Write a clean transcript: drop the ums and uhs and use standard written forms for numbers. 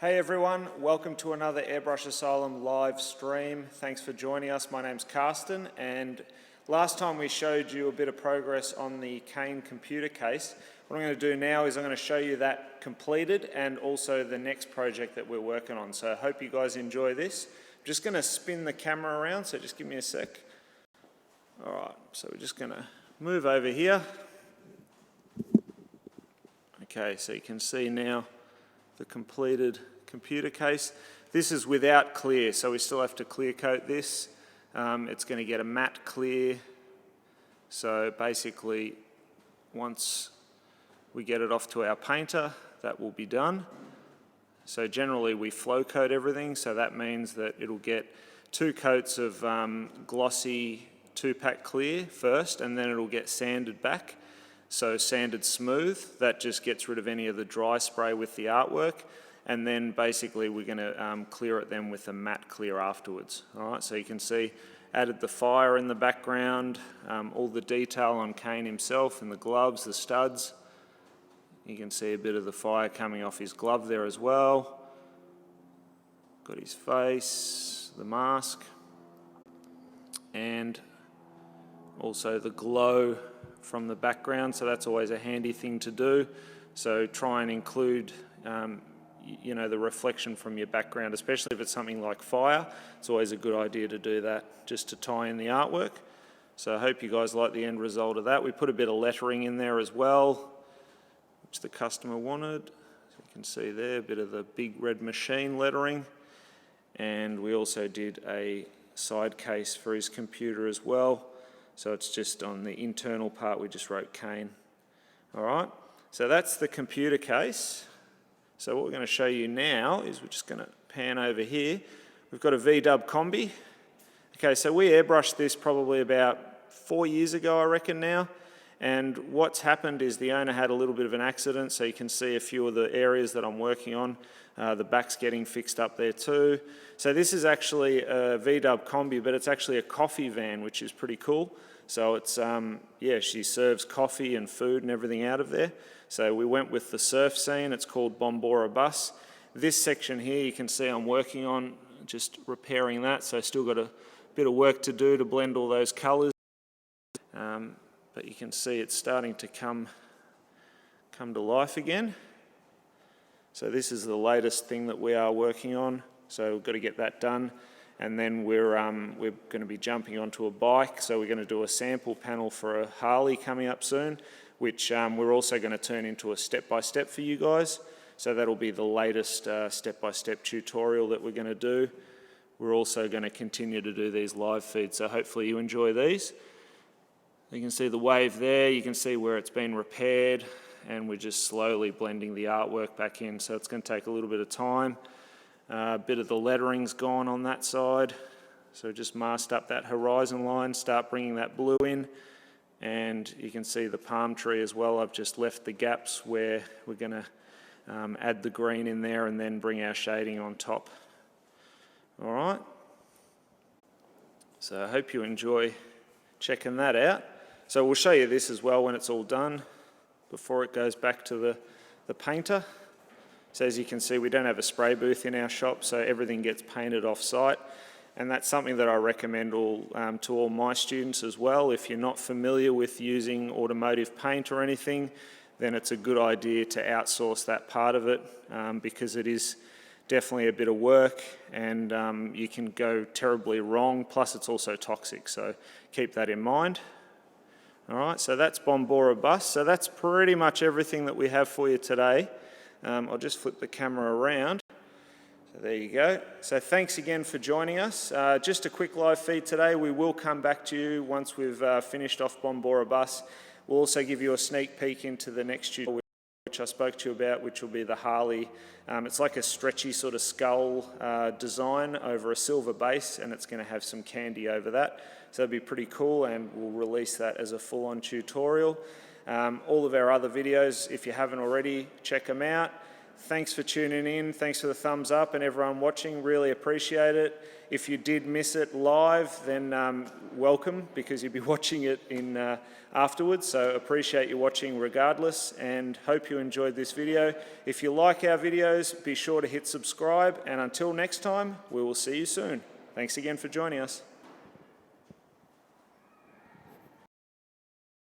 Hey everyone, welcome to another Airbrush Asylum live stream. Thanks for joining us. My name's Karsten, and last time we showed you a bit of progress on the Kane computer case. What I'm going to do now is I'm going to show you that completed and also the next project that we're working on. So I hope you guys enjoy this. I'm just going to spin the camera around, so just give me a sec. Alright, so we're just going to move over here. Okay, so you can see now the completed computer case. This is without clear, so we still have to clear coat this. It's going to get a matte clear. So basically, once we get it off to our painter, that will be done. So generally we flow coat everything, so that means that it'll get 2 coats of glossy 2-pack clear first, and then it'll get sanded back. So sanded smooth, that just gets rid of any of the dry spray with the artwork, and then basically we're going to clear it then with a matte clear afterwards. Alright, so you can see added the fire in the background, all the detail on Kane himself and the gloves, the studs. You can see a bit of the fire coming off his glove there as well. Got his face, the mask, and also the glow from the background, so that's always a handy thing to do. So try and include the reflection from your background, especially if it's something like fire. It's always a good idea to do that just to tie in the artwork. So I hope you guys like the end result of that. We put a bit of lettering in there as well, which the customer wanted. So you can see there a bit of the big red machine lettering, and we also did a side case for his computer as well. So it's just on the internal part, we just wrote Kane. All right, so that's the computer case. So what we're going to show you now is we're just going to pan over here. We've got a V-dub kombi. Okay, so we airbrushed this probably about 4 years ago, I reckon now. And what's happened is the owner had a little bit of an accident, so you can see a few of the areas that I'm working on. The back's getting fixed up there too. So this is actually a V-dub kombi, but it's actually a coffee van, which is pretty cool. So it's, she serves coffee and food and everything out of there. So we went with the surf scene. It's called Bombora Bus. This section here, you can see I'm working on just repairing that. So still got a bit of work to do to blend all those colours. But you can see it's starting to come to life again. So this is the latest thing that we are working on. So we've got to get that done. And then we're going to be jumping onto a bike. So we're going to do a sample panel for a Harley coming up soon, which we're also going to turn into a step-by-step for you guys. So that'll be the latest step-by-step tutorial that we're going to do. We're also going to continue to do these live feeds, so hopefully you enjoy these. You can see the wave there, you can see where it's been repaired, and we're just slowly blending the artwork back in. So it's going to take a little bit of time. A bit of the lettering's gone on that side, so just masked up that horizon line, start bringing that blue in, and you can see the palm tree as well. I've just left the gaps where we're going to add the green in there and then bring our shading on top. Alright, so I hope you enjoy checking that out. So we'll show you this as well when it's all done, before it goes back to the painter. So as you can see, we don't have a spray booth in our shop, so everything gets painted off-site. And that's something that I recommend to all my students as well. If you're not familiar with using automotive paint or anything, then it's a good idea to outsource that part of it, because it is definitely a bit of work, and you can go terribly wrong, plus it's also toxic, so keep that in mind. Alright, so that's Bombora Bus. So that's pretty much everything that we have for you today. I'll just flip the camera around. So there you go. So thanks again for joining us. Just a quick live feed today. We will come back to you once we've finished off Bombora Bus. We'll also give you a sneak peek into the next tutorial, which I spoke to you about, which will be the Harley. It's like a stretchy sort of skull design over a silver base, and it's going to have some candy over that. So that'll be pretty cool, and we'll release that as a full-on tutorial. All of our other videos, if you haven't already, check them out. Thanks for tuning in. Thanks for the thumbs up, and everyone watching, really appreciate it. If you did miss it live, then welcome, because you'll be watching it afterwards. So appreciate you watching regardless, and hope you enjoyed this video. If you like our videos, be sure to hit subscribe, and until next time, we will see you soon. Thanks again for joining us.